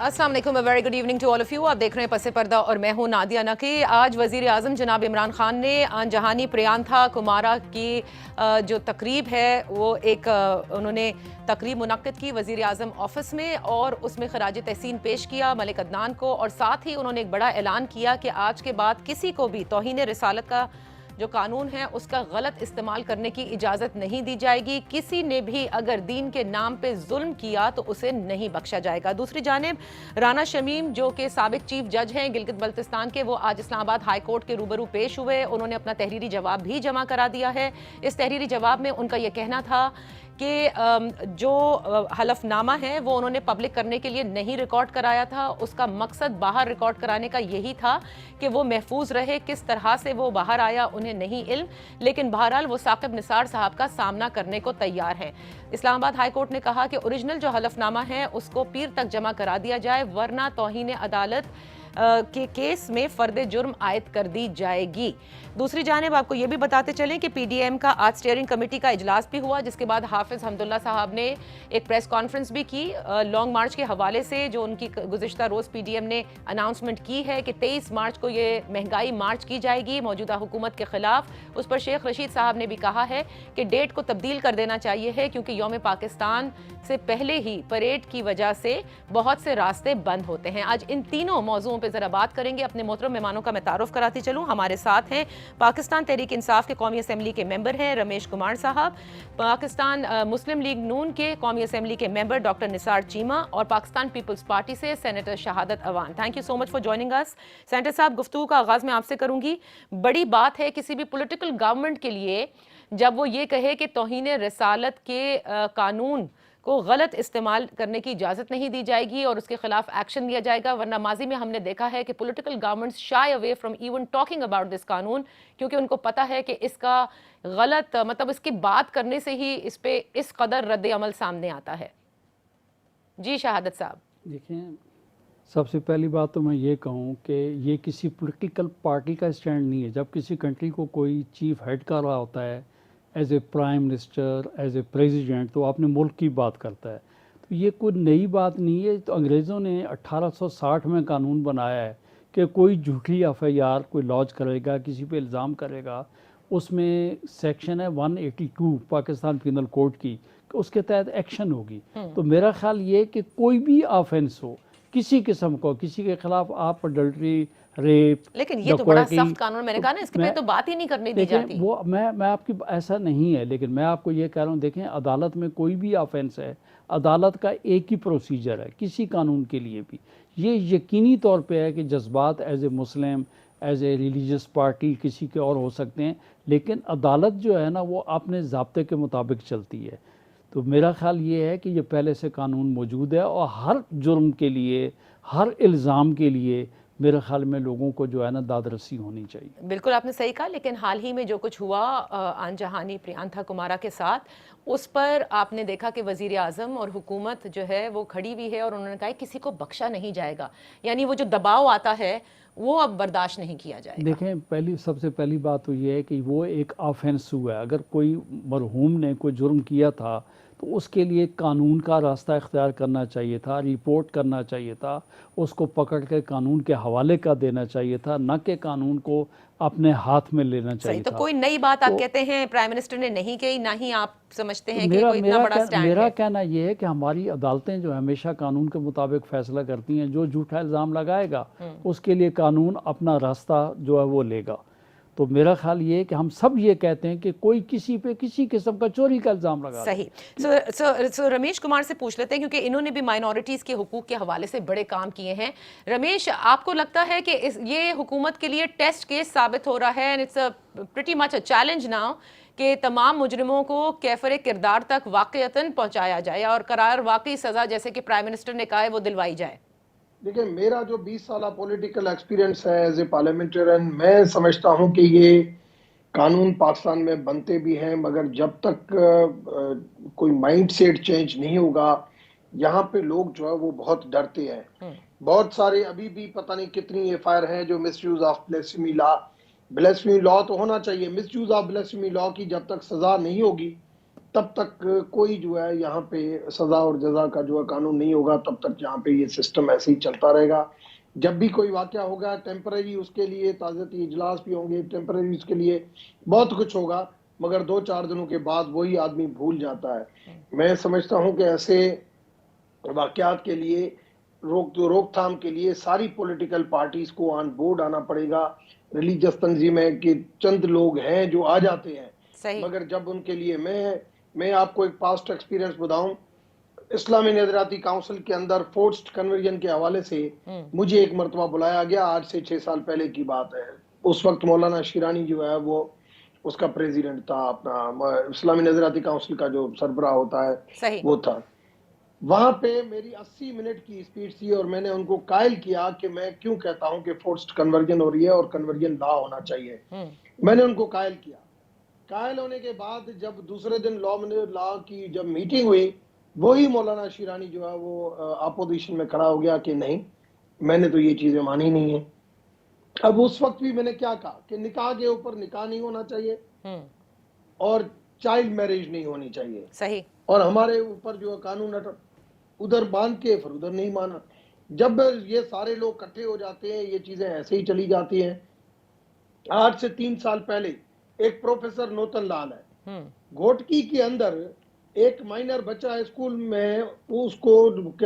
अस्सलाम वालेकुम, very good evening to all of you. आप देख रहे हैं पसे पर्दा और मैं हूं नादिया नकी। आज वजीर आज़म जनाब इमरान खान ने जहानी प्रियांथा कुमारा की जो तकरीब है वो उन्होंने तकरीब मुनक्किद की वजीर आज़म ऑफिस में और उसमें खराज तहसीन पेश किया मलिक अदनान को। और साथ ही उन्होंने एक बड़ा ऐलान किया कि आज के बाद किसी को भी तौहीन रिसालत का जो कानून है उसका गलत इस्तेमाल करने की इजाज़त नहीं दी जाएगी। किसी ने भी अगर दीन के नाम पे जुल्म किया तो उसे नहीं बख्शा जाएगा। दूसरी जानिब राना शमीम जो कि साबिक चीफ जज हैं गिलगित बल्तिस्तान के, वो आज इस्लामाबाद हाई कोर्ट के रूबरू पेश हुए। उन्होंने अपना तहरीरी जवाब भी जमा करा दिया है। इस तहरीरी जवाब में उनका यह कहना था कि जो हलफनामा है वो उन्होंने पब्लिक करने के लिए नहीं रिकॉर्ड कराया था। उसका मकसद बाहर रिकॉर्ड कराने का यही था कि वो महफूज रहे। किस तरह से वो बाहर आया उन्हें नहीं इल्म, लेकिन बहरहाल वो साकिब निसार साहब का सामना करने को तैयार हैं। इस्लामाबाद हाई कोर्ट ने कहा कि ओरिजिनल जो हलफनामा है उसको पीर तक जमा करा दिया जाए, वरना तौहीन अदालत के केस में फर्द जुर्म आयद कर दी जाएगी। दूसरी जानिब आपको ये भी बताते चलें कि पीडीएम का आज स्टीयरिंग कमेटी का इजलास भी हुआ, जिसके बाद हाफिज हमदुल्ला साहब ने एक प्रेस कॉन्फ्रेंस भी की लॉन्ग मार्च के हवाले से, जो उनकी गुज़िश्ता रोज़ पीडीएम ने अनाउंसमेंट की है कि 23 मार्च को ये महंगाई मार्च की जाएगी मौजूदा हुकूमत के खिलाफ। उस पर शेख रशीद साहब ने भी कहा है कि डेट को तब्दील कर देना चाहिए है, क्योंकि यौम पाकिस्तान से पहले ही परेड की वजह से बहुत से रास्ते बंद होते हैं। आज इन तीनों मौजूओं पर जरा बात करेंगे। अपने मोहतरम मेहमानों का मैं तारुफ कराती चलूँ। हमारे साथ हैं पाकिस्तान तहरीक इंसाफ के कौमी असम्बली के मेंबर हैं रमेश कुमार साहब, पाकिस्तान मुस्लिम लीग नून के कौमी असम्बली के मेंबर डॉक्टर निसार चीमा, और पाकिस्तान पीपल्स पार्टी से senator Shahadat Awan. Thank you so much for joining us. Senator साहब, गुफ्तगू का आगाज मैं आपसे करूंगी। बड़ी बात है किसी भी पॉलिटिकल गवर्नमेंट के लिए जब वो ये कहे कि तौहीन रिसालत के कानून को गलत इस्तेमाल करने की इजाज़त नहीं दी जाएगी और उसके खिलाफ एक्शन लिया जाएगा, वरना माजी में हमने देखा है कि political governments shy away from even talking about this कानून, क्योंकि उनको पता है कि इसका गलत मतलब इसकी बात करने से ही इस पे इस कदर रद्द अमल सामने आता है। जी शहादत साहब। देखिए, सबसे पहली बात तो मैं ये कहूँ कि ये किसी पॉलिटिकल पार्टी का स्टैंड नहीं है। जब किसी कंट्री को कोई चीफ हेड कर रहा होता है as a prime minister, as a president, तो अपने मुल्क की बात करता है। तो ये कोई नई बात नहीं है। तो अंग्रेज़ों ने 1860 में कानून बनाया है कि कोई झूठी एफआईआर कोई लॉन्च करेगा, किसी पे इल्ज़ाम करेगा, उसमें सेक्शन है 182 पाकिस्तान पिनल कोड की, उसके तहत एक्शन होगी। तो मेरा ख्याल ये कि कोई भी ऑफेंस हो किसी किस्म को, किसी के खिलाफ आप अडल्ट्री, रेप, लेकिन ये तो बड़ा सख्त कानून, मैंने कहा ना, इसके पे तो बात ही नहीं करने दी जाती। वो मैं आपकी ऐसा नहीं है, लेकिन मैं आपको ये कह रहा हूँ, देखें अदालत में कोई भी ऑफेंस है, अदालत का एक ही प्रोसीजर है किसी कानून के लिए भी। ये यकीनी तौर पे है कि जज्बात as a Muslim, as a religious party किसी के और हो सकते हैं, लेकिन अदालत जो है ना वो अपने ज़ाब्ते के मुताबिक चलती है। तो मेरा ख्याल ये है कि ये पहले से कानून मौजूद है और हर जुर्म के लिए, हर इल्ज़ाम के लिए मेरे ख्याल में लोगों को जो है ना दादरसी होनी चाहिए। बिल्कुल आपने सही कहा, लेकिन हाल ही में जो कुछ हुआ आनजहानी प्रियांथा कुमारा के साथ, उस पर आपने देखा कि वज़ीर आज़म और हुकूमत जो है वो खड़ी हुई है और उन्होंने कहा किसी को बख्शा नहीं जाएगा। यानी वो जो दबाव आता है वो अब बर्दाश्त नहीं किया जाएगा। देखें, सबसे पहली बात तो ये है कि वो एक ऑफेंस हुआ है। अगर कोई मरहूम ने कोई जुर्म किया था तो उसके लिए कानून का रास्ता इख्तियार करना चाहिए था, रिपोर्ट करना चाहिए था, उसको पकड़ के कानून के हवाले का देना चाहिए था, न कि कानून को अपने हाथ में लेना चाहिए तो था। कोई नई बात आप कहते हैं प्राइम मिनिस्टर ने नहीं कही, ना ही आप समझते हैं कि कोई इतना बड़ा स्टैंड है? मेरा कहना यह है कि हमारी अदालतें जो हमेशा कानून के मुताबिक फैसला करती हैं। जो झूठा इल्ज़ाम लगाएगा उसके लिए कानून अपना रास्ता जो है वो लेगा। तो मेरा ख्याल ये है कि हम सब ये कहते हैं कि कोई किसी पे किसी किस्म का चोरी का इल्ज़ाम लगा। सही। सो रमेश कुमार से पूछ लेते हैं, क्योंकि इन्होंने भी माइनॉरिटीज़ के हुकूक के हवाले से बड़े काम किए हैं। रमेश, आपको लगता है कि ये हुकूमत के लिए टेस्ट केस साबित हो रहा है, and it's pretty much a challenge now कि तमाम मुजरिमों को कैफर किरदार तक वाक़ईतन पहुँचाया जाए और करार वाकई सज़ा, जैसे कि प्राइम मिनिस्टर ने कहा है, वो दिलवाई जाए? देखिए, मेरा जो 20 साल पॉलिटिकल एक्सपीरियंस है एज ए पार्लियामेंटेरियन, मैं समझता हूं कि ये कानून पाकिस्तान में बनते भी हैं, मगर जब तक कोई माइंड सेट चेंज नहीं होगा, यहाँ पे लोग जो है वो बहुत डरते हैं। बहुत सारे अभी भी पता नहीं कितनी एफआईआर हैं जो मिसयूज ऑफ ब्लेस्फेमी लॉ, ब्लेस्फेमी लॉ तो होना चाहिए, मिसयूज ऑफ ब्लेस्फेमी लॉ की जब तक सजा नहीं होगी तब तक कोई जो है यहाँ पे सजा और जजा का जो है कानून नहीं होगा, तब तक यहाँ पे ये सिस्टम ऐसे ही चलता रहेगा। जब भी कोई वाकया होगा टेम्पररी, उसके लिए ताज़ाती इजलास भी होंगे, टेम्पररी उसके लिए बहुत कुछ होगा, मगर 2-4 दिनों के बाद वही आदमी भूल जाता है। मैं समझता हूँ कि ऐसे वाकयात के लिए रोकथाम के लिए सारी पॉलिटिकल पार्टीज को ऑन बोर्ड आना पड़ेगा। रिलीजियस तंजीमें के चंद लोग हैं जो आ जाते हैं, सही। मगर जब उनके लिए मैं आपको एक पास्ट एक्सपीरियंस बताऊं, इस्लामी नजराती काउंसिल के अंदर फोर्स्ड कन्वर्जन के हवाले से मुझे एक मरतबा बुलाया गया, आज से 6 साल पहले की बात है। उस वक्त मौलाना शिरानी जो है वो उसका प्रेसिडेंट था, अपना इस्लामी नजराती काउंसिल का जो सरबराह होता है सही। वो था। वहां पे मेरी 80 मिनट की स्पीच थी और मैंने उनको कायल किया कि मैं क्यों कहता हूं कि फोर्स्ड कन्वर्जन हो रही है और कन्वर्जन लॉ होना चाहिए। मैंने उनको कायल किया। कायल होने के बाद जब दूसरे दिन लॉ की जब मीटिंग हुई, वही मौलाना शिरानी जो है वो अपोजिशन में खड़ा हो गया कि नहीं, मैंने तो ये चीजें मानी नहीं है। अब उस वक्त भी मैंने क्या कहा कि निकाह के ऊपर निकाह नहीं होना चाहिए और चाइल्ड मैरिज नहीं होनी चाहिए। सही। और हमारे ऊपर जो कानून उधर बांध के फिर उधर नहीं माना। जब ये सारे लोग इकट्ठे हो जाते हैं, ये चीजें ऐसे ही चली जाती हैं। आज से 3 साल पहले एक प्रोफेसर नोतन लाल है, घोटकी के अंदर एक माइनर बच्चा स्कूल में, उसको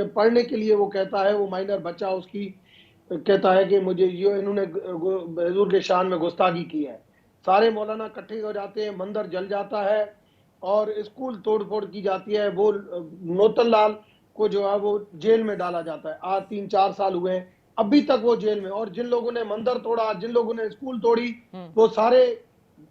पढ़ने के लिए वो कहता है, वो माइनर बच्चा उसकी कहता है कि मुझे ये इन्होंने हुजूर के शान में गुस्ताखी की है। सारे मौलाना इकट्ठे हो जाते हैं, मंदिर जल जाता है और स्कूल तोड़फोड़ की जाती है। वो नोतन लाल को जो है वो जेल में डाला जाता है। आज 3-4 साल हुए हैं, अभी तक वो जेल में। और जिन लोगों ने मंदिर तोड़ा, जिन लोगों ने स्कूल तोड़ी, वो सारे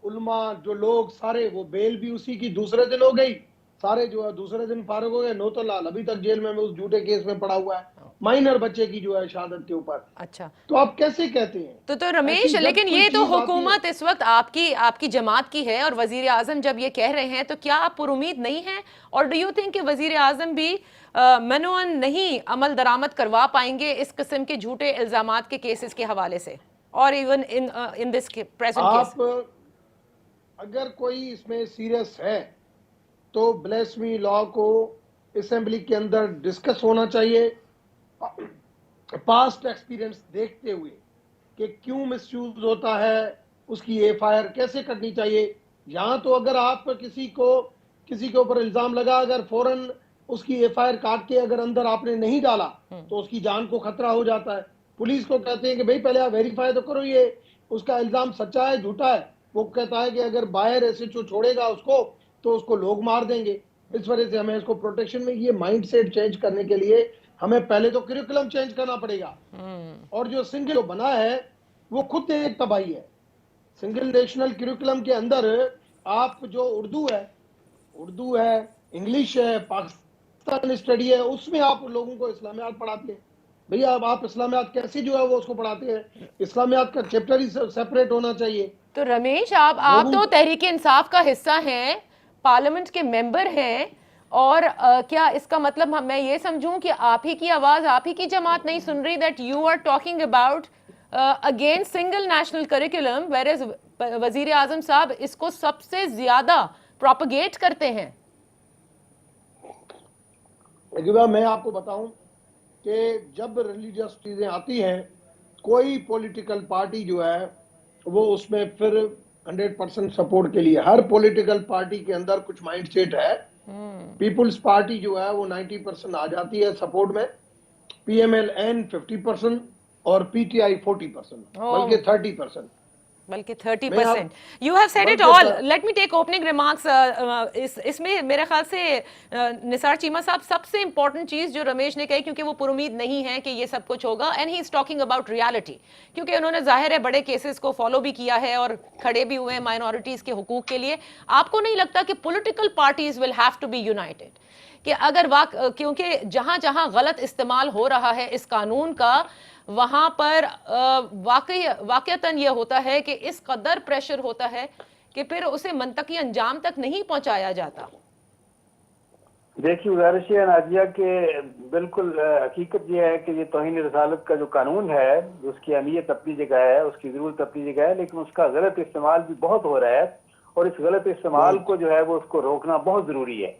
उलमा जो लोग सारे, वो बेल भी उसी की दूसरे दिन हो गई, सारे जो है दूसरे दिन फारिग हो गए। नोतन लाल अभी तक जेल में उस झूठे केस में पड़ा हुआ है, माइनर बच्चे की जो है शहादत के ऊपर। अच्छा, तो आप कैसे कहते हैं? तो रमेश, लेकिन ये तो हुकूमत इस वक्त आपकी जमात की है और वजीर आजम जब ये कह रहे हैं, तो क्या आप पुरुमीद नहीं हैं? और डू यू थिंक कि वजीर आजम भी मनोअन नहीं अमल दरामद करवा पाएंगे इस किस्म के झूठे इल्जामात के केसेस के हवाले से, और even in this present case? आप अगर कोई इसमें सीरियस है तो ब्लेसमी लॉ को असेंबली के अंदर डिस्कस होना चाहिए, पास्ट एक्सपीरियंस देखते हुए कि क्यों मिसयूज होता है, उसकी एफआईआर कैसे करनी चाहिए। यहाँ तो अगर आप किसी के ऊपर इल्जाम लगा, अगर फौरन उसकी एफआईआर काट के अगर अंदर आपने नहीं डाला तो उसकी जान को खतरा हो जाता है। पुलिस को कहते हैं कि भाई पहले आप वेरीफाई तो करो ये उसका इल्जाम सच्चा है झूठा है। वो कहता है कि अगर बाहर एसएचओ छोड़ेगा उसको तो उसको लोग मार देंगे। इस वजह से हमें इसको प्रोटेक्शन में ये माइंडसेट चेंज करने के लिए हमें पहले तो करिकुलम चेंज करना पड़ेगा। और जो सिंगल बना है वो खुद एक तबाही है। सिंगल नेशनल करिकुलम के अंदर आप जो उर्दू है, इंग्लिश है, पाकिस्तान स्टडी है, उसमें आप लोगों को इस्लामियात पढ़ाते हैं। भैया अब आप इस्लामियात कैसे जो है वो उसको पढ़ाते हैं? इस्लामियात का चैप्टर ही सेपरेट होना चाहिए। तो रमेश, आप तो तहरीक इंसाफ का हिस्सा हैं, पार्लियामेंट के मेंबर हैं, और क्या इसका मतलब मैं ये समझूं कि आप ही की आवाज, आप ही की जमात नहीं सुन रही, that you are talking about against single national curriculum, where वजीर आजम साहब इसको सबसे ज्यादा प्रोपगेट करते हैं? मैं आपको बताऊं कि जब रिलीजियस चीजें आती हैं, कोई पॉलिटिकल पार्टी जो है वो उसमें फिर 100% सपोर्ट के लिए, हर पॉलिटिकल पार्टी के अंदर कुछ माइंडसेट है। पीपुल्स पार्टी जो है वो 90% आ जाती है सपोर्ट में, पीएमएलएन 50% और पीटीआई 40%, बल्कि 30%। बल्कि 30%। You have said it all. Let me take opening remarks. इसमें मेरे ख्याल से निसार चीमा साहब सबसे इंपॉर्टेंट चीज जो रमेश ने कही, क्योंकि वो पुरुमीद नहीं है कि ये सब कुछ होगा, and he is talking about reality, क्योंकि उन्होंने जाहिर है बड़े केसेस को फॉलो भी किया है और खड़े भी हुए हैं माइनॉरिटीज के हुकूक के लिए। आपको नहीं लगता कि political parties will have to be united, कि अगर क्योंकि जहां जहां गलत इस्तेमाल हो रहा है इस कानून का, वहां पर वाकईतन यह होता है कि इस कदर प्रेशर होता है कि फिर उसे मंतकी अंजाम तक नहीं पहुंचाया जाता। देखिए, गुजारिश है नाजिया के बिल्कुल हकीकत यह है कि ये तौहीन रसालत का जो कानून है उसकी अहमियत अपनी जगह है, उसकी जरूरत अपनी जगह है, लेकिन उसका गलत इस्तेमाल भी बहुत हो रहा है। और इस गलत इस्तेमाल को जो है वो उसको रोकना बहुत जरूरी है।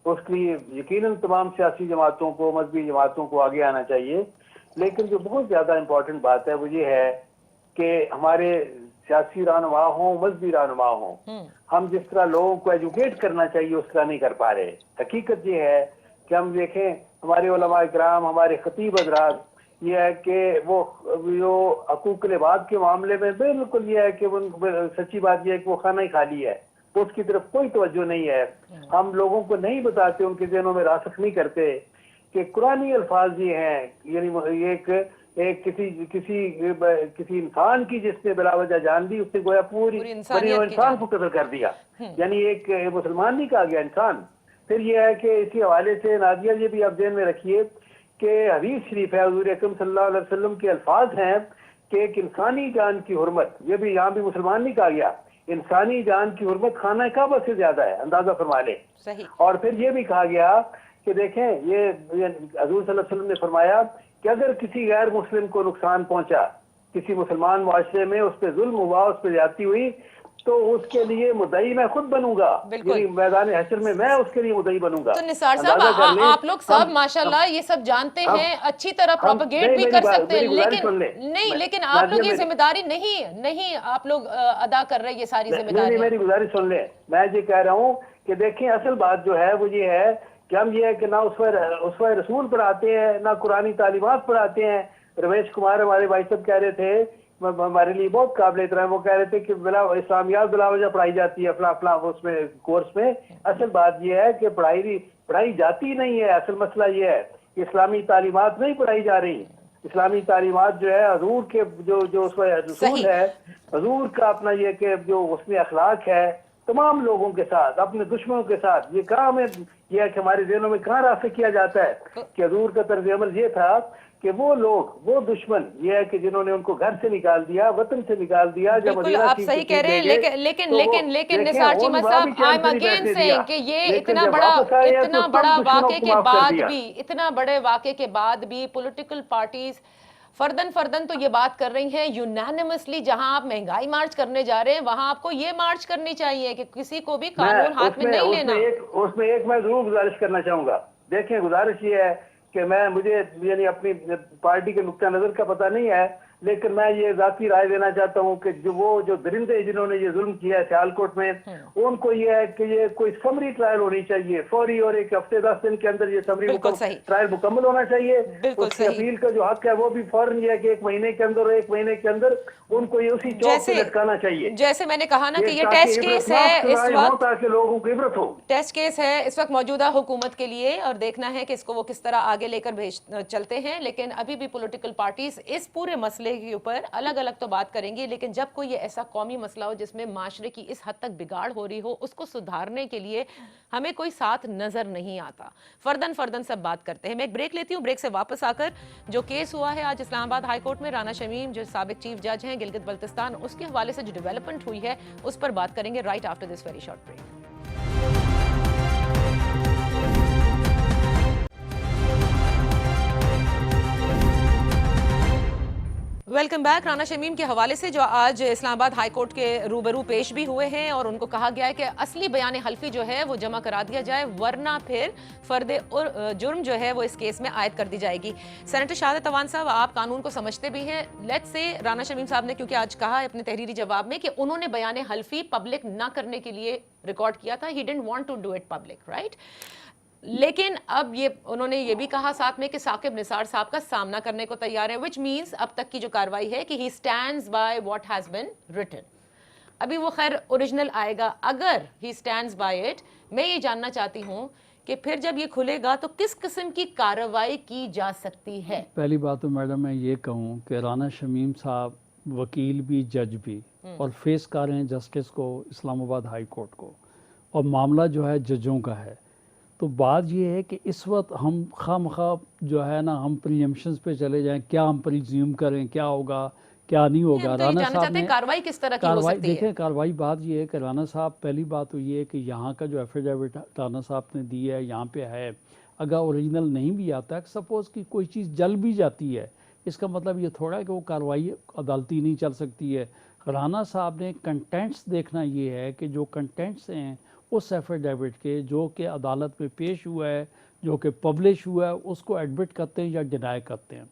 उसके लिए यकीनन तमाम सियासी जमातों को, मजहबी जमातों को आगे आना चाहिए। लेकिन जो बहुत ज्यादा इम्पोर्टेंट बात है वो ये है कि हमारे सियासी रहनुमा हों, मजहबी रहनुमा हों, हम जिस तरह लोगों को एजुकेट करना चाहिए उस तरह नहीं कर पा रहे। हकीकत ये है कि हम देखें हमारे उलमा इकराम, हमारे खतीब हज़रात, ये है कि वो जो हकूक़ लिबाद के मामले में बिल्कुल ये है कि सच्ची बात यह है कि वो खाना ही खाली है, उसकी तरफ कोई तवज्जो नहीं है। हम लोगों को नहीं बताते, उनके ज़हनों में रासख नहीं करते कि कुरानी अल्फाज ये हैं, यानी एक किसी इंसान की जिसने बिलावजह जान दी, उसने गोया पूरी इंसान को कत्ल कर दिया, यानी एक मुसलमान नहीं कहा गया, इंसान। फिर यह है कि इसी हवाले से नादिया ये भी आप ध्यान में रखिए कि हदीस शरीफ है, हुज़ूर अकरम सल्लल्लाहु अलैहि वसल्लम के अल्फाज हैं कि एक इंसानी जान की हुर्मत, ये भी यहाँ भी मुसलमान नहीं कहा गया, इंसानी जान की हुर्मत खाना काबा से ज्यादा है, अंदाजा फरमा ले। और फिर ये भी कहा गया कि देखें ये हज़ूर सल्लल्लाहु अलैहि वसल्लम ने फरमाया कि अगर किसी गैर मुस्लिम को नुकसान पहुंचा, किसी मुसलमान मुआशरे में उस पर जुल्म हुआ, उस पर ज्यादती हुई, तो उसके लिए मुद्दई मैं खुद बनूंगा, यानी मैदान हश्र में मैं उसके लिए मुद्दई बनूंगा। तो निसार साहब आप लोग सब माशाल्लाह ये सब जानते हैं, अच्छी तरह प्रोपेगेट भी कर सकते हैं, लेकिन आप लोग ये जिम्मेदारी नहीं आप लोग अदा कर रहे हैं ये सारी जिम्मेदारी। मेरी गुजारिश सुन ले, मैं ये कह रहा हूँ कि देखिए असल बात जो है वो ये है कि हम ये है कि ना उसवा रसूल पढ़ाते हैं, ना कुरानी तालीमात पढ़ाते हैं। रमेश कुमार हमारे भाई साहब कह रहे थे, हमारे लिए बहुत काबिल एहतराम, वो कह रहे थे कि इस्लामियात बिलावजह पढ़ाई जाती है अपना उसमें कोर्स में। असल बात यह है कि पढ़ाई जाती नहीं है। असल मसला ये है कि इस्लामी तालीमात नहीं पढ़ाई जा रही। इस्लामी तालीमात जो है हजूर के जो उसमें रसूल है, हजूर का अपना ये कि जो उसमें अखलाक है तमाम लोगों के साथ, अपने दुश्मनों के साथ, ये कहाँ हमें यह है कि हमारे ज़हनों में कहाँ रास्ते किया जाता है कि हजूर का तर्ज अमल ये था कि वो लोग, वो दुश्मन ये है कि जिन्होंने उनको घर से निकाल दिया, वतन से निकाल दिया। जब आप सही कह रहे हैं, लेकिन निसार चीमा साहब, आई एम अगेन सेइंग कि ये इतना बड़ा वाक़े के बाद भी, इतना बड़े वाक़े के बाद भी पॉलिटिकल पार्टीज फर्दन तो ये बात कर रही हैं यूनानिमसली। जहां आप महंगाई मार्च करने जा रहे हैं वहां आपको ये मार्च करनी चाहिए कि किसी को भी कानून हाथ में नहीं लेना। उसमें एक मैं जरूर गुजारिश करना चाहूंगा। देखिए गुजारिश ये है कि मुझे यानी अपनी पार्टी के नुक्ता नजर का पता नहीं है, लेकिन मैं ये जाती राय देना चाहता हूँ कि जो दरिंदे जिन्होंने ये जुल्म किया है सियालकोट में, उनको ये है कि ये कोई समरी ट्रायल होनी चाहिए फौरी, और एक हफ्ते 10 दिन के अंदर ये समरी ट्रायल मुकम्मल होना चाहिए। उसकी अपील का जो हक है वो भी फौरन ये है कि 1 महीने के अंदर उनको ये उसी चौक से लटकाना चाहिए। जैसे मैंने कहा ना कि ये टेस्ट केस है इस वक्त, ताकि लोगों को इबरत हो। टेस्ट केस है इस वक्त मौजूदा हुकूमत के लिए, और देखना है कि इसको वो किस तरह आगे लेकर चलते हैं। लेकिन अभी भी पॉलिटिकल पार्टीज इस पूरे मसले के ऊपर अलग अलग तो बात करेंगी, लेकिन जब कोई ऐसा कौमी मसला हो जिसमें माशरे की इस हद तक बिगाड़ हो रही हो, उसको सुधारने के लिए हमें कोई साथ नजर नहीं आता। फर्दन सब बात करते हैं। मैं एक ब्रेक लेती हूँ। ब्रेक से वापस आकर जो केस हुआ है आज इस्लामाबाद हाई कोर्ट में, राना शमीम जो साबिक चीफ जज हैं गिलगित बल्तिस्तान, उसके हवाले से जो डेवलपमेंट हुई है उस पर बात करेंगे right after this very short break. Welcome back. Rana Shamim के हवाले से जो आज इस्लामाबाद हाई कोर्ट के रूबरू पेश भी हुए हैं, और उनको कहा गया है कि असली बयान हल्फी जो है वो जमा करा दिया जाए, वरना फिर फर्द जुर्म जो है वो इस केस में आयद कर दी जाएगी। सेनेटर शहादत अवान साहब, आप कानून को समझते भी हैं। लेट्स से राना शमीम साहब ने क्योंकि आज कहा है अपने तहरीरी जवाब में कि उन्होंने बयान हल्फी पब्लिक ना करने के लिए रिकॉर्ड किया था, he didn't want to do it public, right. लेकिन अब ये उन्होंने ये भी कहा साथ में कि साकिब निसार साहब का सामना करने को तैयार है, विच मीन्स अब तक की जो कार्रवाई है कि he stands by what has been written. अभी वो खैर ओरिजिनल आएगा, अगर ही स्टैंड्स बाय इट, मैं ये जानना चाहती हूँ कि फिर जब ये खुलेगा तो किस किस्म की कार्रवाई की जा सकती है। पहली बात तो मैडम मैं ये कहूँ कि राना शमीम साहब वकील भी, जज भी, और फेस कर रहे हैं जस्टिस को, इस्लामाबाद हाई कोर्ट को, और मामला जो है जजों का है। तो बात ये है कि इस वक्त हम खामखा जो है ना, हम प्रीएम्पशंस पे चले जाएं, क्या हम प्रीज्यूम करें क्या होगा क्या नहीं होगा। राना साहब ने कार्रवाई किस तरह की हो सकती है? देखें कार्रवाई बात ये है कि राना साहब, पहली बात तो ये है कि यहाँ का जो एफिडेविट राना साहब ने दी है यहाँ पे है, अगर ओरिजिनल नहीं भी आता है, सपोज़ कि कोई चीज़ जल भी जाती है, इसका मतलब ये थोड़ा है कि वो कार्रवाई अदालती नहीं चल सकती है। राना साहब ने कंटेंट्स देखना ये है कि जो कंटेंट्स हैं उस एफिडेविट के जो कि अदालत में पेश हुआ है, जो कि पब्लिश हुआ है, उसको एडमिट करते हैं या डिनाई करते हैं।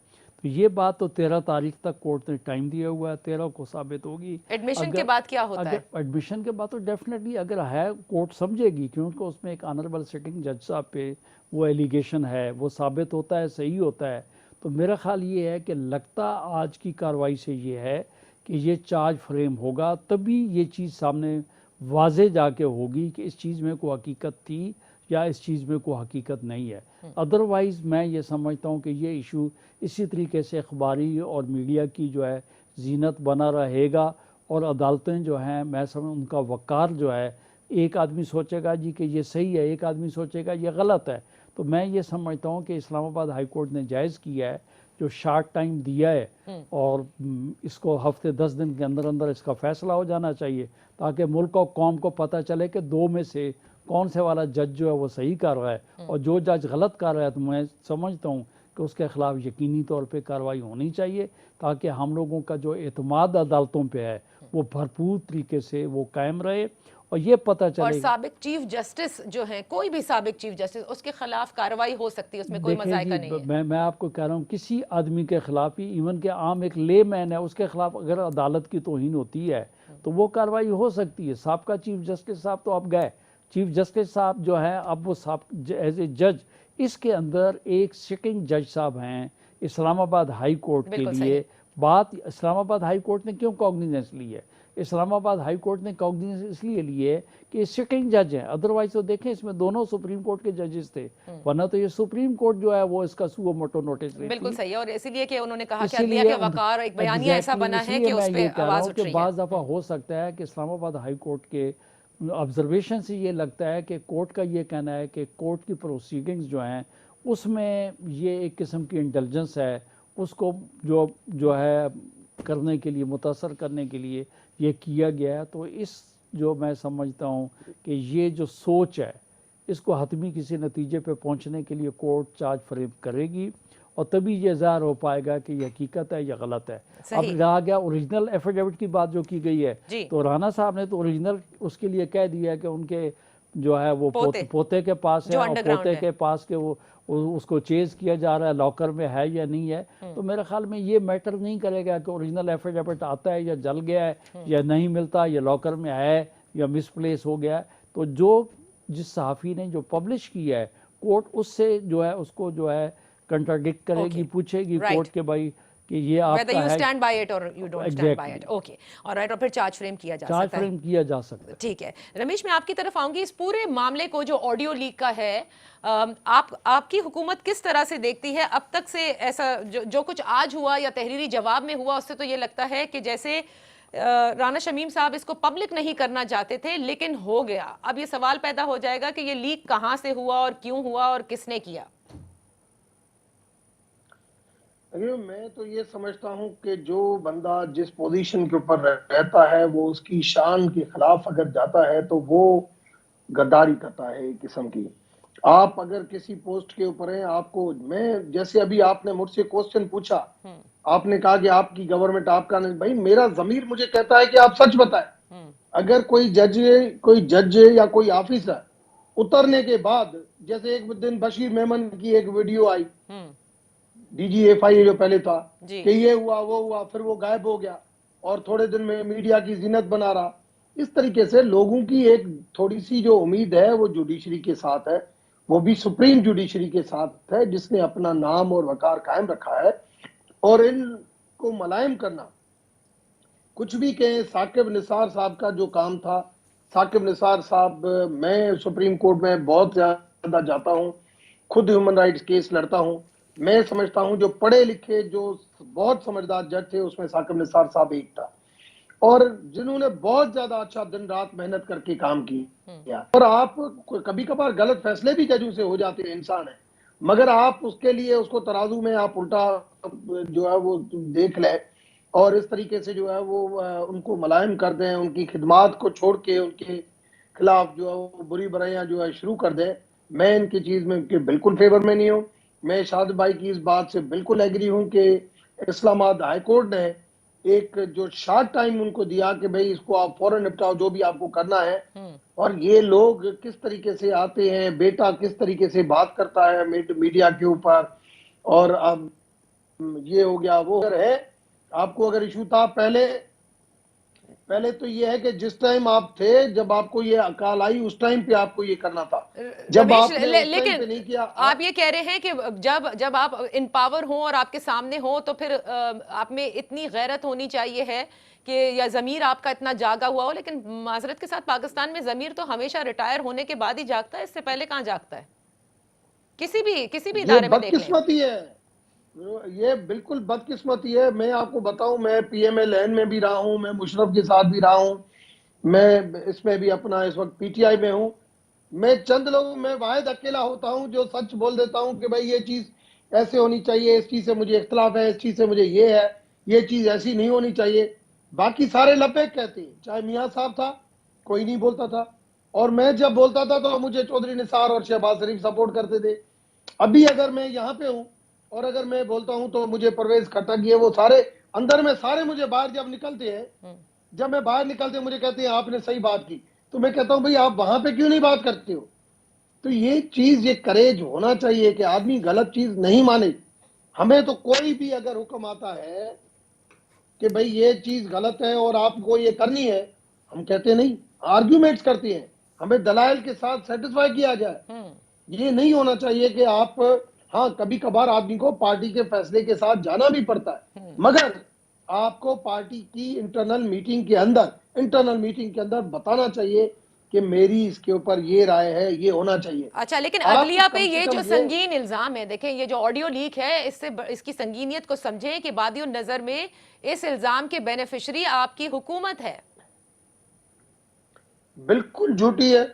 तो ये बात तो 13 तारीख तक कोर्ट ने टाइम दिया हुआ है, 13 को साबित होगी। एडमिशन के बाद क्या होता है? एडमिशन के बाद तो डेफिनेटली अगर है कोर्ट समझेगी, क्योंकि उसमें एक ऑनरेबल सिटिंग जज साहब पे वो एलिगेशन है, वो साबित होता है, सही होता है, तो मेरा ख्याल ये है कि लगता आज की कार्रवाई से ये है कि ये चार्ज फ्रेम होगा, तभी ये चीज़ सामने वाजे जाके होगी कि इस चीज़ में कोई हकीकत थी या इस चीज़ में कोई हकीकत नहीं है। अदरवाइज़ मैं ये समझता हूँ कि ये इशू इसी तरीके से अखबारी और मीडिया की जो है जीनत बना रहेगा, और अदालतें जो हैं मैं समझ उनका वक़ार जो है, एक आदमी सोचेगा जी कि ये सही है, एक आदमी सोचेगा ये गलत है। तो मैं ये समझता हूँ कि इस्लामाबाद हाई कोर्ट ने जायज़ किया है, जो शार्ट टाइम दिया है, और इसको हफ्ते 10 दिन के अंदर अंदर इसका फ़ैसला हो जाना चाहिए, ताकि मुल्क और कौम को पता चले कि दो में से कौन से वाला जज जो है वो सही कर रहा है, और जो जज गलत कर रहा है तो मैं समझता हूँ कि उसके ख़िलाफ़ यकीनी तौर पे कार्रवाई होनी चाहिए, ताकि हम लोगों का जो एतमाद अदालतों पे है वो भरपूर तरीके से वो कायम रहे, और ये पता चले। और साबिक चीफ जस्टिस जो हैं, कोई भी साबिक चीफ जस्टिस, उसके खिलाफ कार्रवाई हो सकती है, उसमें कोई मज़ायका नहीं है। मैं आपको कह रहा हूँ किसी आदमी के खिलाफ ही, इवन के आम एक ले मैन है, उसके खिलाफ अगर अदालत की तौहीन होती है तो वो कार्रवाई हो सकती है। साहब चीफ जस्टिस साहब तो अब गए, चीफ जस्टिस साहब जो है अब वो साहब एज ए जज, इसके अंदर एक सिटिंग जज साहब हैं इस्लामाबाद हाई कोर्ट के लिए। बात इस्लामाबाद हाई कोर्ट ने क्यों कॉग्निजेंस ली है? इस्लामाबाद हाई कोर्ट ने कॉग्निजेंस इसलिए लिए कि सिटिंग जज हैं, अदरवाइज तो देखें इसमें दोनों सुप्रीम कोर्ट के जजेस थे, वरना तो ये सुप्रीम कोर्ट जो है वो इसका सुओ मोटो नोटिस लेती। बिल्कुल सही है, और इसीलिए कि उन्होंने कहा कि अदलिया के वकार एक बयानिया ऐसा बना है कि उस पे आवाज उठ रही है। बाज़ दफ़ा हो सकता है कि इस्लामाबाद हाई कोर्ट के ऑब्जर्वेशन से ये लगता है कि कोर्ट का ये कहना है कि कोर्ट की प्रोसीडिंग्स जो हैं उसमें ये एक किस्म की इंटेलिजेंस है, उसको जो है करने के लिए, मुतासर करने के लिए ये किया गया है। तो इस जो मैं समझता हूँ कि ये जो सोच है, इसको हतमी किसी नतीजे पे पहुँचने के लिए कोर्ट चार्ज फ्रेम करेगी, और तभी ये ज़ाहिर हो पाएगा कि ये हकीकत है या गलत है। अब रहा गया ओरिजिनल एफिडेविट की बात जो की गई है, तो राना साहब ने तो ओरिजिनल उसके लिए कह दिया कि उनके जो है वो पोते के पास है, और पोते के पास के वो उसको चेज किया जा रहा है लॉकर में है या नहीं है। तो मेरे ख्याल में ये मैटर नहीं करेगा कि ओरिजिनल एफिडेविट आता है या जल गया है या नहीं मिलता, या लॉकर में है या मिसप्लेस हो गया है। तो जो जिस सहाफ़ी ने जो पब्लिश किया है, कोर्ट उससे जो है उसको जो है कंट्राडिक्ट करेगी, पूछेगी कोर्ट के भाई कि ये आपका whether you stand by it or you don't stand by it. Okay, alright, और फिर चार्ज फ्रेम किया जा सकता है। चार्ज फ्रेम किया जा सकता है। ठीक है रमेश, मैं आपकी तरफ आऊंगी। इस पूरे मामले को जो ऑडियो लीक का है, आपकी हुकूमत किस तरह से देखती है? अब तक से ऐसा जो कुछ आज हुआ या तहरीरी जवाब में हुआ, उससे तो ये लगता है कि जैसे राना शमीम साहब इसको पब्लिक नहीं करना चाहते थे, लेकिन हो गया। अब ये सवाल पैदा हो जाएगा कि ये लीक कहाँ से हुआ और क्यों हुआ और किसने किया। मैं तो ये समझता हूँ कि जो बंदा जिस पोजीशन के ऊपर रहता है वो उसकी शान के खिलाफ अगर जाता है तो वो गद्दारी करता है एक किस्म की। आप अगर किसी पोस्ट के ऊपर हैं, आपको, मैं जैसे अभी आपने मुझसे क्वेश्चन पूछा, आपने कहा कि आपकी गवर्नमेंट आपका नहीं, भाई मेरा ज़मीर मुझे कहता है कि आप सच बताएं। अगर कोई जज या कोई ऑफिसर उतरने के बाद, जैसे एक दिन बशीर मेमन की एक वीडियो आई, DGFI जो पहले था कि ये हुआ वो हुआ, फिर वो गायब हो गया और थोड़े दिन में मीडिया की जीनत बना रहा। इस तरीके से लोगों की एक थोड़ी सी जो उम्मीद है वो जुडिशरी के साथ है, वो भी सुप्रीम जुडिशरी के साथ है, जिसने अपना नाम और वकार कायम रखा है। और इनको मलायम करना, कुछ भी कहें, साकिब निसार साहब का जो काम था, साकिब निसार साहब, मैं सुप्रीम कोर्ट में बहुत ज्यादा जाता हूं, खुद ह्यूमन राइट्स केस लड़ता हूं। मैं समझता हूं जो पढ़े लिखे, जो बहुत समझदार जज थे, उसमें साकिब निसार साहब एक था, और जिन्होंने बहुत ज्यादा अच्छा दिन रात मेहनत करके काम किया। और आप कभी कभार गलत फैसले भी जजों से हो जाते हैं, इंसान है, मगर आप उसके लिए उसको तराजू में आप उल्टा जो है वो देख लें, और इस तरीके से जो है वो उनको मलायम कर दें, उनकी खिदमात को छोड़ के उनके खिलाफ जो है वो बुरी बुराइयां जो है शुरू कर दें। मैं इनकी चीज में बिल्कुल फेवर में नहीं हूँ। मैं शाद भाई की इस बात से बिल्कुल एग्री हूं कि इस्लामाबाद हाई कोर्ट ने एक जो शॉर्ट टाइम उनको दिया कि भाई इसको आप फौरन निपटाओ जो भी आपको करना है, और ये लोग किस तरीके से आते हैं, बेटा किस तरीके से बात करता है मीडिया के ऊपर, और अब ये हो गया वो है। आपको अगर इशू था पहले तो ये है कि जिस टाइम आप थे, जब आपको ये अकाल आई उस टाइम पे आपको ये करना था, जब रमेश, आपने उस टाइम पे नहीं लेकिन किया। आप ये कह रहे हैं कि जब आप इन पावर हो और आपके सामने हो तो फिर आप में इतनी गैरत होनी चाहिए है कि या ज़मीर आपका इतना जागा हुआ हो, लेकिन माजरत के साथ पाकिस्तान में ज़मीर तो हमेशा रिटायर होने के बाद ही जागता है, इससे पहले कहाँ जागता है? किसी भी ये इदारे में देख लें। बदकिस्मती है, ये बिल्कुल बदकिस्मती है। मैं आपको बताऊं, मैं PMLN में भी रहा हूं, मैं मुशर्रफ के साथ भी रहा हूं, मैं इसमें भी अपना इस वक्त PTI में हूं। मैं चंद लोगों में वाहिद अकेला होता हूं जो सच बोल देता हूं कि भाई ये चीज ऐसे होनी चाहिए, इस चीज से मुझे इख्तलाफ है, इस चीज से मुझे ये है, ये चीज ऐसी नहीं होनी चाहिए। बाकी सारे लपेट कहते हैं। चाहे मियाँ साहब था, कोई नहीं बोलता था, और मैं जब बोलता था तो मुझे चौधरी निसार और शहबाज शरीफ सपोर्ट करते थे। अभी अगर मैं यहाँ पे हूँ और अगर मैं बोलता हूँ तो मुझे परवेज खट्टक, ये वो सारे अंदर में सारे मुझे बाहर जब निकलते हैं, जब मैं बाहर निकलते मुझे कहते हैं आपने सही बात की, तो मैं कहता हूं भाई आप वहां पे क्यों नहीं बात करते हो? तो ये चीज, ये करेज होना चाहिए कि आदमी गलत चीज नहीं माने। हमें तो कोई भी अगर हुक्म आता है कि भाई ये चीज गलत है और आपको ये करनी है, हम कहते नहीं, आर्ग्यूमेंट्स करते हैं, हमें दलाइल के साथ सेटिस्फाई किया जाए। ये नहीं होना चाहिए कि आप, हाँ कभी कभार आदमी को पार्टी के फैसले के साथ जाना भी पड़ता है, मगर आपको पार्टी की इंटरनल मीटिंग के अंदर बताना चाहिए कि मेरी इसके ऊपर ये राय है, ये होना चाहिए। अच्छा, लेकिन आप अदलिया कम पे से ये कम जो ये- संगीन इल्जाम है, देखें ये जो ऑडियो लीक है, इसकी संगीनियत को समझें कि बादियों नजर में इस इल्जाम के बेनिफिशरी आपकी हुकूमत है। बिल्कुल झूठी है।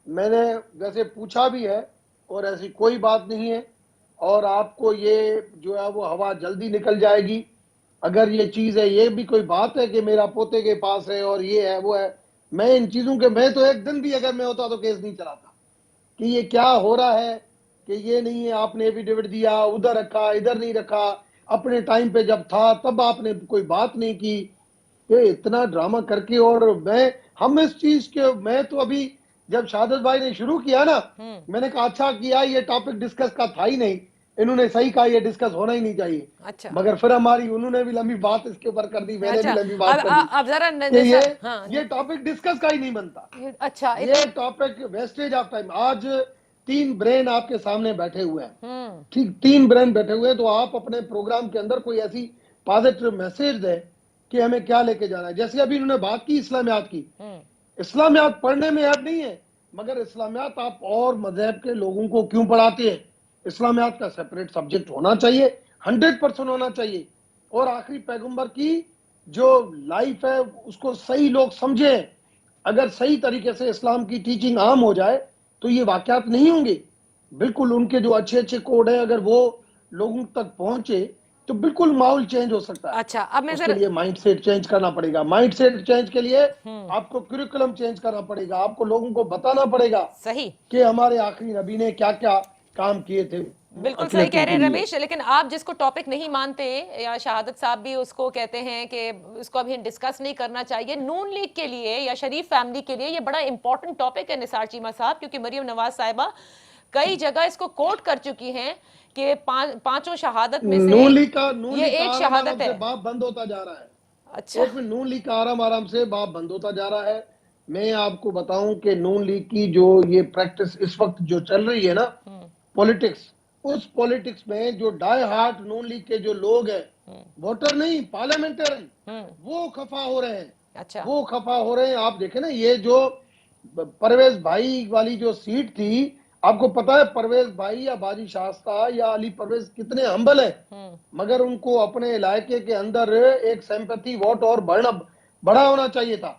मैंने वैसे पूछा भी है और ऐसी कोई बात नहीं है, और आपको ये जो है वो हवा जल्दी निकल जाएगी अगर ये चीज है। ये भी कोई बात है कि मेरा पोते के पास है और ये है वो है? मैं इन चीजों के, मैं तो एक दिन भी अगर मैं होता तो केस नहीं चलाता कि ये क्या हो रहा है, कि ये नहीं है आपने एफिडेविट दिया, उधर रखा, इधर नहीं रखा, अपने टाइम पे जब था तब आपने कोई बात नहीं की। ये इतना ड्रामा करके, और हम इस चीज के, मैं तो अभी जब शहादत भाई ने शुरू किया ना, मैंने कहा अच्छा किया, ये टॉपिक डिस्कस का था ही नहीं, इन्होंने सही कहा ये डिस्कस होना ही नहीं चाहिए। अच्छा, मगर फिर उन्होंने भी लंबी बात इसके ऊपर कर दी, मैंने अच्छा, भी लंबी बात कर दी अब जरा कि हाँ, ये टॉपिक डिस्कस का ही नहीं बनता। अच्छा, ये टॉपिक वेस्टेज ऑफ टाइम। आज 3 ब्रेन आपके सामने बैठे हुए हैं, ठीक 3 ब्रेन बैठे हुए हैं, तो आप अपने प्रोग्राम के अंदर कोई ऐसी पॉजिटिव मैसेज दें कि हमें क्या लेके जाना है। जैसे अभी उन्होंने बात की इस्लामियात की, इस्लामियात पढ़ने में ऐप नहीं है, मगर इस्लामियात आप और मजहब के लोगों को क्यों पढ़ाते हैं? इस्लामियात का सेपरेट सब्जेक्ट होना चाहिए, 100% होना चाहिए। और आखिरी पैगंबर की जो लाइफ है उसको सही लोग समझे। अगर सही तरीके से इस्लाम की टीचिंग आम हो जाए तो ये वाकयात नहीं होंगे। बिल्कुल उनके जो अच्छे अच्छे कोड है, अगर वो लोगों तक पहुंचे तो बिल्कुल माहौल चेंज हो सकता है। अच्छा, अब मैं उसके लिए माइंडसेट चेंज करना पड़ेगा। माइंडसेट चेंज के लिए आपको करिकुलम चेंज करना पड़ेगा, आपको लोगों को बताना पड़ेगा सही कि हमारे आखिरी नबी ने क्या क्या काम किए थे। बिल्कुल सही कह रहे हैं रमेश, लेकिन आप जिसको टॉपिक नहीं मानते, या शहादत साहब भी उसको कहते हैं कि उसको अभी डिस्कस नहीं करना चाहिए, नून लीग के लिए या शरीफ फैमिली के लिए ये बड़ा इंपॉर्टेंट टॉपिक है निसार चीमा साहब, क्योंकि मरियम नवाज साहिबा कई जगह इसको कोट कर चुकी हैं कि पांचों शहादत में से नून लीग का ये एक शहादत है। बाप बंद होता जा रहा है। अच्छा, एक में नून लीग का आराम से बाप बंद होता जा रहा है। मैं आपको बताऊं कि नून लीग की जो ये प्रैक्टिस इस वक्त जो चल रही है ना, पॉलिटिक्स, उस पॉलिटिक्स में जो डाई हार्ट नून लीग के जो लोग हैं, वोटर नहीं पार्लियामेंटेरियन, वो खफा हो रहे हैं। अच्छा, वो खफा हो रहे हैं। आप देखें ना, ये जो परवेज भाई वाली जो सीट थी, आपको पता है परवेज भाई या बाजी शास्ता या अली परवेज कितने हम्बल है, मगर उनको अपने इलाके के अंदर एक सिंपैथी वोट और बड़ा होना चाहिए था।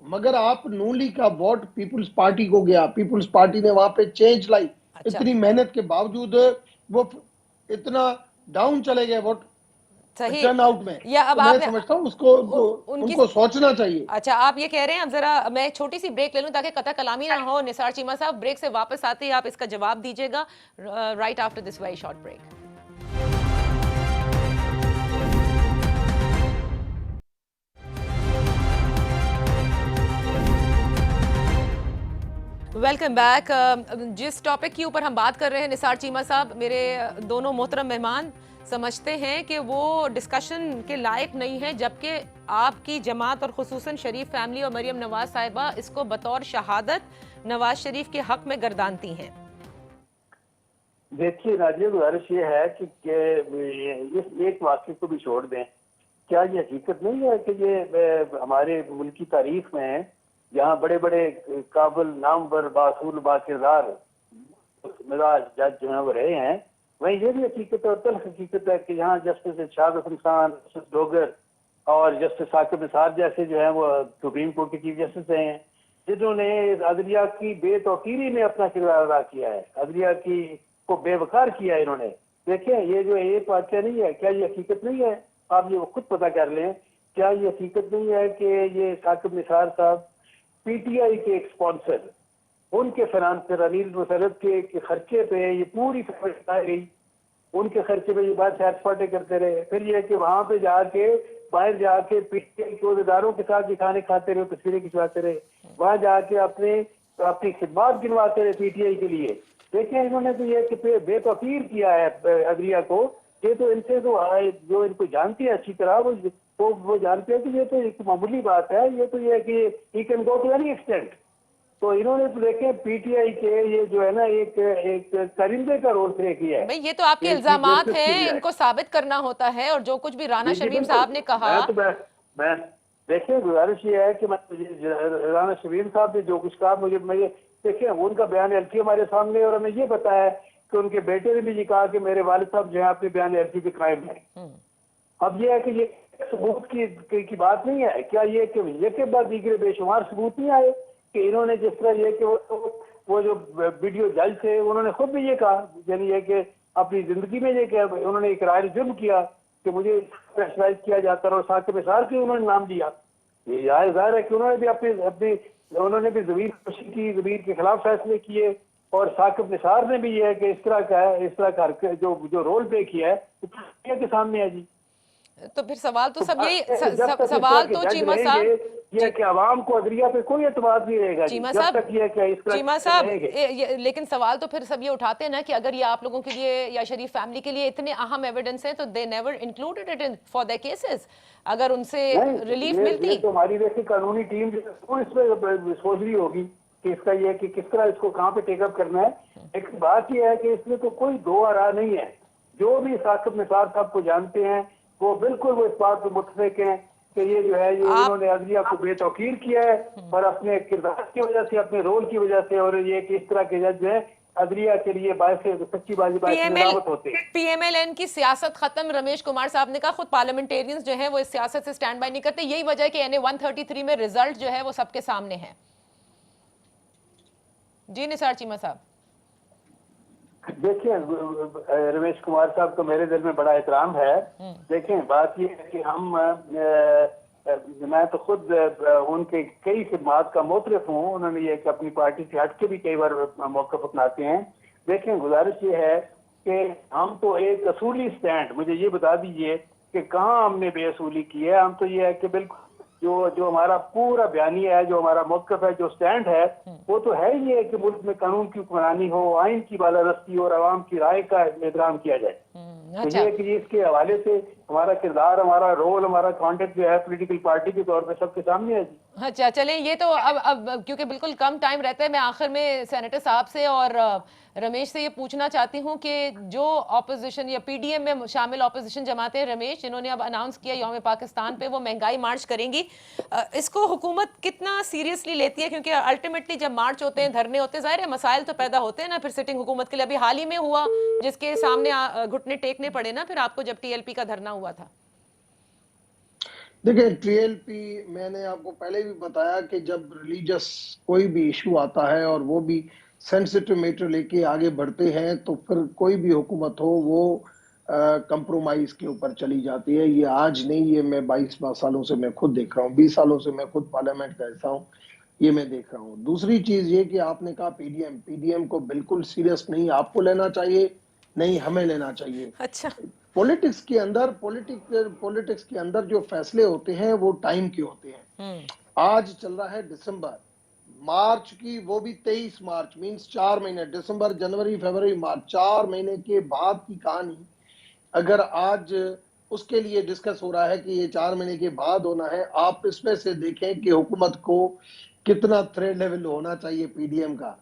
मगर आप नून लीग का वोट पीपुल्स पार्टी को गया, पीपुल्स पार्टी ने वहां पे चेंज लाई। अच्छा, इतनी मेहनत के बावजूद वो इतना डाउन चले गए वोट सही टर्न आउट में। या अब तो मैं आपने समझता हूँ उनको सोचना चाहिए। अच्छा, आप ये कह रहे हैं, अब जरा मैं छोटी सी ब्रेक ले लूं ताकि कथा कलामी ना हो। निसार चीमा साहब, ब्रेक से वापस आते ही आप इसका जवाब दीजिएगा, right after this very short break. Welcome back. जिस टॉपिक के ऊपर हम बात कर रहे हैं निसार चीमा साहब, मेरे दोनों मोहतरम मेहमान समझते हैं कि वो डिस्कशन के लायक नहीं है, जबकि आपकी जमात और खुसूसन शरीफ फैमिली और मरियम नवाज साहिबा इसको बतौर शहादत नवाज शरीफ के हक में गर्दानती हैं। देखिए नादिया, गुजारिश ये है कि इस एक वाक्य को भी छोड़ दें। क्या ये हकीकत नहीं है कि ये हमारे मुल्क की तारीख में जहाँ बड़े बड़े काबिल नामवर बासूल बाकिरदार मिजाज जज जो है वो रहे हैं, वहीं ये भी हकीकत और तल्ख हकीकत है कि यहाँ जस्टिस इरशाद हसन खान, जस्टिस डोगर और जस्टिस साकिब निसार जैसे जो है वो सुप्रीम कोर्ट के चीफ जस्टिस रहे हैं, जिन्होंने अदलिया की बेतौकीरी में अपना किरदार अदा किया है, अदलिया की को बेवकार किया है इन्होंने। देखें, ये जो एक वाक्य नहीं है, क्या ये हकीकत नहीं है? आप ये खुद पता कर लें। क्या ये हकीकत नहीं है कि ये साकिब निसार साहब पीटीआई के एक स्पॉन्सर, उनके फाइनेंसर अनिल मुशर्रफ के खर्चे पे ये पूरी फैमिली गई, उनके खर्चे पे ये बात सैर सपाटे करते रहे। फिर ये कि वहां पे जाके बाहर जाके पीटीआई के अहदेदारों के साथ भी खाने खाते रहे, तस्वीरें खिंचवाते रहे, वहां जाके अपनी खिदमत गिनवाते रहे पीटीआई के लिए। देखिए, इन्होंने तो ये कि बेतौकीर किया है अदलिया को। ये तो इनसे तो जो इनको जानती है अच्छी तरह, वो जानते हैं कि ये तो एक मामूली बात है, ये तो ये है कि he can go to any extent. तो इन्होंने तो देखे पीटीआई के ये जो है ना एक करिंदे का रोल प्ले किया है। भाई ये तो आपके इल्जामात हैं, इनको साबित करना होता है। और जो कुछ भी राना शमीम साहब ने कहा, मैं देखिए, गुजारिश ये है कि राना शमीम साहब ने जो कुछ कहा, मुझे देखिए उनका बयान एलसी हमारे सामने, और हमें ये पता है कि उनके बेटे ने भी ये कहा कि मेरे वालिद साहब जो है अपने बयान एलसी पे कायम है। अब ये है कि ये सबूत की बात नहीं है। क्या ये कि ये के बाद दीगरे बेशुमार सबूत नहीं आए कि इन्होंने जिस तरह ये कि वो जो वीडियो जज थे उन्होंने खुद भी ये कहा, यानी ये कि अपनी जिंदगी में ये कि उन्होंने इकरार जुर्म किया कि मुझे प्रेशराइज किया जाता है, और साकिब निसार के उन्होंने नाम दिया। ये जाहिर है कि उन्होंने भी अपनी उन्होंने भी ज़मीर के खिलाफ फैसले किए, और साकिब निसार ने भी ये है कि इस तरह का जो रोल प्ले किया है के सामने है जी। तो फिर सवाल तो सब यही सवाल तो चीमा साहब ये कि आवाम को अदलिया पे कोई एतमाद नहीं रहेगा चीमा जब तक ये कि इस तरह चीमा साहब लेकिन सवाल तो फिर सब ये उठाते हैं ना कि अगर ये आप लोगों के लिए या शरीफ फैमिली के लिए इतने अहम एविडेंस हैं, तो they never included it in for their cases. अगर उनसे रिलीफ मिलती तो हमारी वैसे कानूनी टीम इसमें सोच रही होगी कि इसका ये कि किस तरह इसको कहाँ पे टेकअप करना है। एक बात यह है कि इसमें तो कोई दो राह नहीं है। जो भी साकिब निसार साहब को जानते हैं वो बिल्कुल वो इस बात पे मुतफिक हैं कि ये जो है ये उन्होंने अदलिया को बेतौकीर किया है, और अपने किरदार की वजह से, अपने रोल की वजह से, और ये कि इस तरह के जज है अदलिया के लिए सच्ची बात होते हैं। पीएमएलएन की सियासत खत्म, रमेश कुमार साहब ने कहा। खुद पार्लियामेंटेरियंस जो है वो इस सियासत से स्टैंड बाय नहीं करते। यही वजह है कि एनए 133 में रिजल्ट जो है वो सबके सामने है। जी निसार चीमा साहब। देखिए, रमेश कुमार साहब को मेरे दिल में बड़ा एहतराम है। देखें, बात ये है कि मैं तो खुद उनके कई खिदमात का मोतरफ हूँ। उन्होंने ये कि अपनी पार्टी से हट के भी कई बार मौक़िफ़ अपनाते हैं। देखें, गुजारिश ये है कि हम तो एक असूली स्टैंड, मुझे ये बता दीजिए कि कहाँ हमने बेअसूली की है। हम तो ये है कि बिल्कुल जो हमारा पूरा बयानिया है, जो हमारा मौक़िफ़ है, जो स्टैंड है, वो तो है ही है कि मुल्क में कानून की हुक्मरानी हो, आइन की बालादस्ती और आवाम की राय का एहतराम किया जाए। अच्छा। ये कि इसके हवाले से हमारा किरदार, हमारा रोल, हमारा कॉन्टेक्ट जो है पॉलिटिकल पार्टी के तौर पे सबके सामने है। अच्छा, चलें, ये तो अब क्योंकि बिल्कुल कम टाइम रहता है, मैं आखिर में सेनेटर साहब से और रमेश से ये पूछना चाहती हूँ कि जो ऑपोजिशन या पीडीएम में शामिल ऑपोजिशन जमातें, रमेश, जिन्होंने अब अनाउंस किया यौम पाकिस्तान पे वो महंगाई मार्च करेंगी, इसको हुकूमत कितना सीरियसली लेती है? क्योंकि अल्टीमेटली जब मार्च होते हैं, धरने होते हैं, जाहिर है मसाइल तो पैदा होते हैं ना फिर सिटिंग हुकूमत के लिए। अभी हाल ही में हुआ जिसके सामने घुटने टेकने पड़े ना फिर आपको, जब टीएलपी का धरना हुआ था। देखिए, टीएलपी, मैंने आपको पहले भी बताया कि जब रिलीजियस कोई भी इशू आता है और वो भी सेंसिटिव मैटर लेके आगे बढ़ते हैं, तो फिर कोई भी हुकूमत हो वो कंप्रोमाइज के ऊपर चली जाती है। ये आज नहीं, ये मैं 22 सालों से मैं खुद देख रहा हूँ, 20 सालों से मैं खुद पार्लियामेंट का हिस्सा हूँ, ये मैं देख रहा हूँ। दूसरी चीज ये कि आपने कहा पीडीएम को बिल्कुल सीरियस नहीं आपको लेना चाहिए, नहीं हमें लेना चाहिए। अच्छा, पॉलिटिक्स के अंदर जो फैसले होते हैं वो टाइम के होते हैं। आज चल रहा है दिसंबर, मार्च की, वो भी 23 मार्च, मींस 4 महीने, दिसंबर, जनवरी, फरवरी, मार्च, 4 महीने के बाद की कहानी अगर आज उसके लिए डिस्कस हो रहा है कि ये 4 महीने के बाद होना है, आप इसमें से देखें कि हुकूमत को कितना थ्रेड लेवल होना चाहिए पीडीएम का।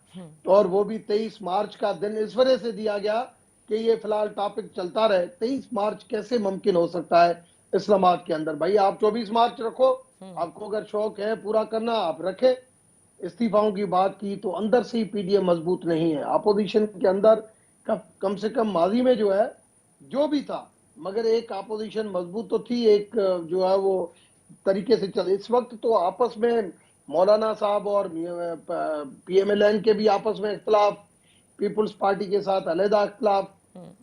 और वो भी 23 मार्च का दिन इस वजह से दिया गया कि ये फिलहाल टॉपिक चलता रहे। 23 मार्च कैसे मुमकिन हो सकता है इस्लामाबाद के अंदर? भाई आप 24 मार्च रखो, आपको अगर शौक है पूरा करना आप रखे। इस्तीफाओं की बात की तो अंदर से ही पीडीएम मजबूत नहीं है। अपोजिशन के अंदर कम से कम माजी में जो है जो भी था, मगर एक अपोजिशन मजबूत तो थी, एक जो है वो तरीके से चल। इस वक्त तो आपस में मौलाना साहब और पीएमएलएन के भी आपस में इख्तलाफ, पीपुल्स पार्टी के साथ अलहदा इख्तलाफ,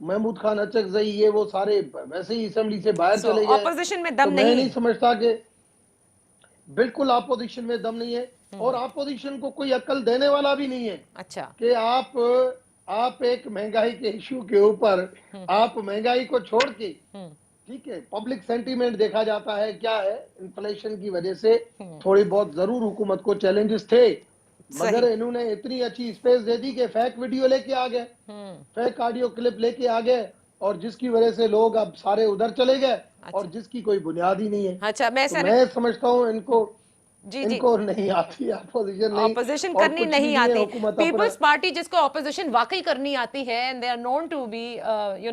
महमूद खान अचकजई, ये वो सारे वैसे ही असेंबली से बाहर चले गए। ऑपोजिशन में तो दम मैं नहीं नहीं है। समझता कि बिल्कुल अपोजिशन में दम नहीं है, और अपोजिशन को कोई अक्ल देने वाला भी नहीं है अच्छा, कि आप एक महंगाई के इशू के ऊपर आप महंगाई को छोड़ के, ठीक है, पब्लिक सेंटीमेंट देखा जाता है क्या है, इन्फ्लेशन की वजह से थोड़ी बहुत जरूर हुकूमत को चैलेंजेस थे, मगर इन्होंने इतनी अच्छी स्पेस दे दी कि फेक वीडियो लेके आ गए, फेक ऑडियो क्लिप लेके आ गए, और जिसकी वजह से लोग अब सारे उधर चले गए, और जिसकी कोई बुनियाद ही नहीं है। अच्छा, तो मैं समझता हूँ जी इनको नहीं आती अपोजिशन, नहीं ऑपोजिशन और करनी कुछ नहीं भी आती। हुकूमत पीपल्स पार्टी जिसको ऑपोजिशन वाकई करनी आती है, and they are known to be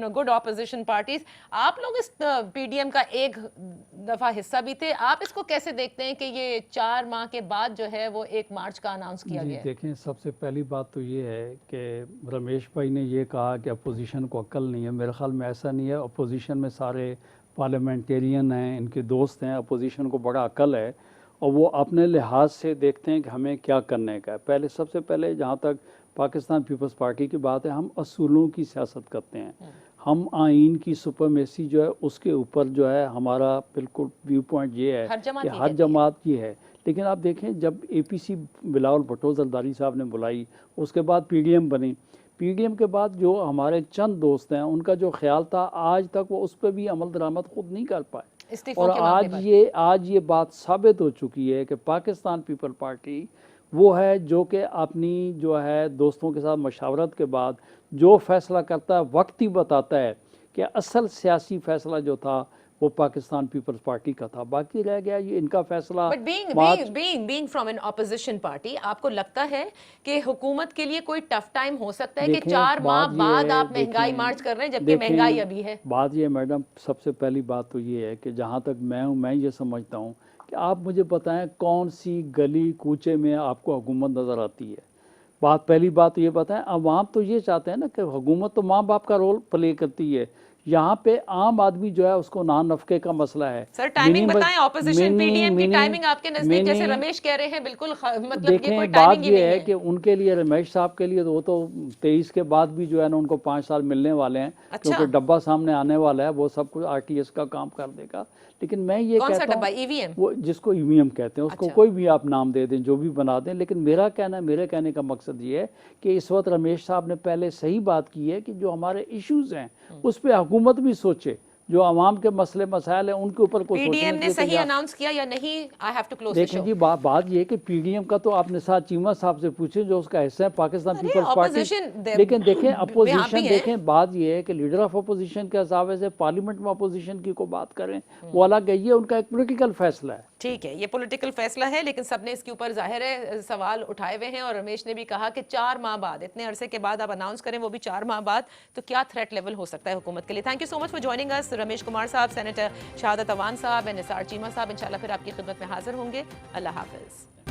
good opposition parties. आप लोग इस पीडीएम का एक दफा हिस्सा भी थे, आप इसको कैसे देखते हैं कि ये 4 माह के बाद जो है वो 1 मार्च का अनाउंस किया गया है? देखें, सबसे पहली बात तो ये है कि रमेश भाई ने ये कहा कि अपोजिशन को अक्ल नहीं है। मेरे ख्याल में ऐसा नहीं है। अपोजिशन में सारे पार्लियामेंटेरियन हैं, इनके दोस्त हैं, अपोजिशन को बड़ा अक्ल है और वो अपने लिहाज से देखते हैं कि हमें क्या करने का है। पहले सबसे पहले जहाँ तक पाकिस्तान पीपल्स पार्टी की बात है, हम असूलों की सियासत करते हैं। हम आइन की सुपरमेसी जो है उसके ऊपर जो है हमारा बिल्कुल व्यू पॉइंट ये है कि हर जमात ये है। लेकिन आप देखें, जब एपीसी बिलावल भुट्टो जरदारी साहब ने बुलाई, उसके बाद पीडीएम बनी, पीडीएम के बाद जो हमारे चंद दोस्त हैं उनका जो ख्याल था, आज तक वो उस पर भी अमल दरामद खुद नहीं कर पाए। और आज ये बात साबित हो चुकी है कि पाकिस्तान पीपल पार्टी वो है जो कि अपनी जो है दोस्तों के साथ मशावरत के बाद जो फैसला करता है, वक्त ही बताता है कि असल सियासी फैसला जो था वो पाकिस्तान पीपल्स पार्टी का था, बाकी रह गया ये इनका फैसला। But being from an opposition party, आपको लगता है कि हुकूमत के लिए कोई टफ टाइम हो सकता है कि 4 माह बाद आप महंगाई मार्च कर रहे हैं, जबकि महंगाई अभी है? बात ये मैडम, सबसे पहली बात तो ये है कि जहाँ तक मैं हूँ, मैं ये समझता हूँ कि आप मुझे बताएं कौन सी गली कूचे में आपको हुकूमत नज़र आती है। पहली बात तो ये बताएं, अवाम तो ये चाहते हैं ना कि हुकूमत तो माँ बाप का रोल प्ले करती है। यहाँ पे आम आदमी जो है उसको ना नफके का मसला है। सर टाइमिंग बताएं, ऑपोजिशन पीडीएम की टाइमिंग आपके नजदीक, जैसे रमेश कह रहे हैं, बिल्कुल मतलब देखें, ये कोई बात टाइमिंग ही ये नहीं है कि उनके लिए, रमेश साहब के लिए, तो वो तो 23 के बाद भी जो है ना उनको 5 साल मिलने वाले हैं। क्योंकि डब्बा सामने आने वाला है, वो सब कुछ आरटीएस का काम कर देगा। लेकिन मैं ये कहता हूँ, ईवीएम, वो जिसको ईवीएम कहते हैं, उसको कोई भी आप नाम दे दें, जो भी बना दें। लेकिन मेरे कहने का मकसद ये है कि इस वक्त रमेश साहब ने पहले सही बात की है कि जो हमारे इश्यूज हैं उस पर हुकूमत भी सोचे, जो आवाम के मसले मसाइल हैं उनके ऊपर कुछ पीडीएम ने सही अनाउंस किया या नहीं? I have to close the show. देखिए जी, बात ये है कि पीडीएम का तो आप निसार चीमा साहब से पूछें जो उसका हिस्सा है पाकिस्तान पीपल्स पार्टी। लेकिन देखें अपोजिशन, देखें बात ये है कि लीडर ऑफ अपोजिशन के हिसाब से पार्लियामेंट में अपोजिशन की को बात करें वो अलग है, ये उनका एक पॉलिटिकल फैसला है। ठीक है, ये पॉलिटिकल फैसला है, लेकिन सबने इसके ऊपर जाहिर है सवाल उठाए हुए हैं। और रमेश ने भी कहा कि 4 माह बाद, इतने अरसे के बाद आप अनाउंस करें, वो भी 4 माह बाद, तो क्या थ्रेट लेवल हो सकता है हुकूमत के लिए? Thank you so much for joining us Ramesh Kumar साहब, सेनेटर शहादत अवान साहब एंड निसार चीमा साहब। इंशाल्लाह फिर आपकी खिदमत में हाजिर होंगे। अल्लाह हाफिज।